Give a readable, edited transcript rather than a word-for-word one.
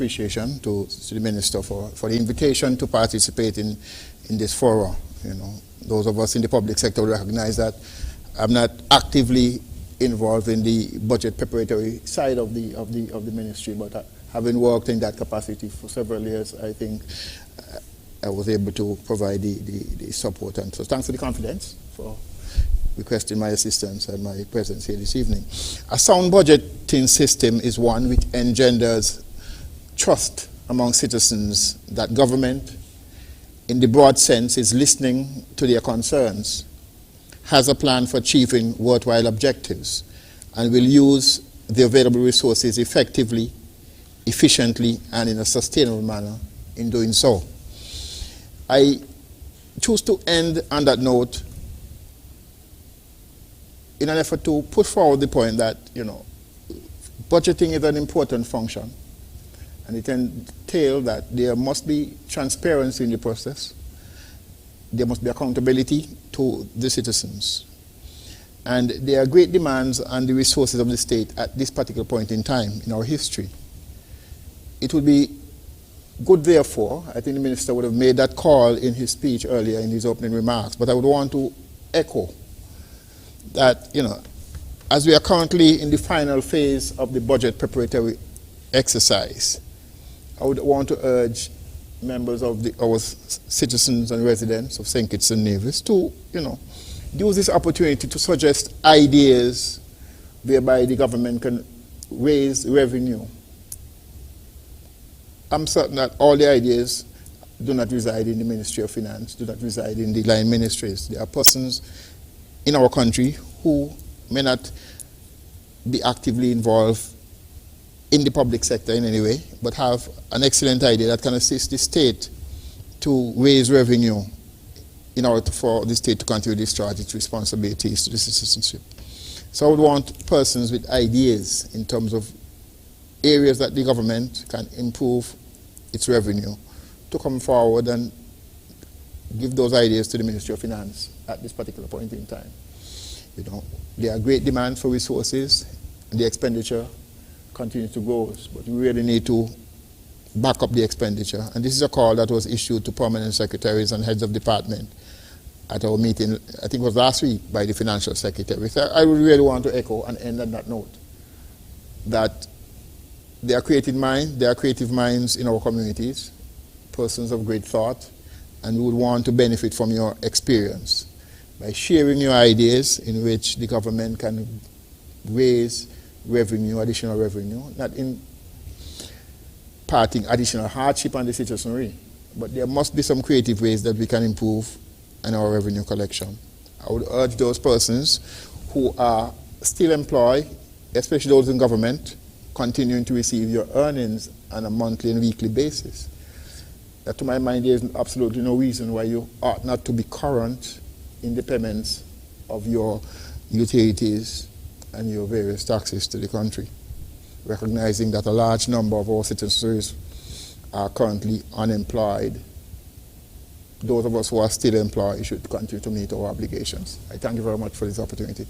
appreciation to the Minister for the invitation to participate in this forum. You know, those of us in the public sector recognize that I'm not actively involved in the budget preparatory side of the ministry, but having worked in that capacity for several years, I think I was able to provide the support. And so thanks for the confidence for requesting my assistance and my presence here this evening. A sound budgeting system is one which engenders trust among citizens that government, in the broad sense, is listening to their concerns, has a plan for achieving worthwhile objectives, and will use the available resources effectively, efficiently, and in a sustainable manner in doing so. I choose to end on that note in an effort to put forward the point that, you know, budgeting is an important function, and it entails that there must be transparency in the process. There must be accountability to the citizens. And there are great demands on the resources of the state at this particular point in time in our history. It would be good, therefore, I think the Minister would have made that call in his speech earlier in his opening remarks, but I would want to echo that, you know, as we are currently in the final phase of the budget preparatory exercise, I would want to urge members of our citizens and residents of St. Kitts and Nevis to, you know, use this opportunity to suggest ideas whereby the government can raise revenue. I'm certain that all the ideas do not reside in the Ministry of Finance, do not reside in the line ministries. There are persons in our country who may not be actively involved in the public sector in any way, but have an excellent idea that can assist the state to raise revenue in order for the state to continue to discharge its responsibilities to the citizenship. So I would want persons with ideas in terms of areas that the government can improve its revenue to come forward and give those ideas to the Ministry of Finance at this particular point in time. You know, there are great demands for resources, and the expenditure continues to grow, but we really need to back up the expenditure. And this is a call that was issued to permanent secretaries and heads of department at our meeting, I think it was last week, by the financial secretary. So I would really want to echo and end on that note, that there are creative minds in our communities, persons of great thought, and we would want to benefit from your experience by sharing your ideas in which the government can raise revenue, additional revenue, not imparting additional hardship on the citizenry, but there must be some creative ways that we can improve in our revenue collection. I would urge those persons who are still employed, especially those in government, continuing to receive your earnings on a monthly and weekly basis. That, to my mind, there is absolutely no reason why you ought not to be current in the payments of your utilities and your various taxes to the country, recognizing that a large number of our citizens are currently unemployed. Those of us who are still employed should continue to meet our obligations. I thank you very much for this opportunity.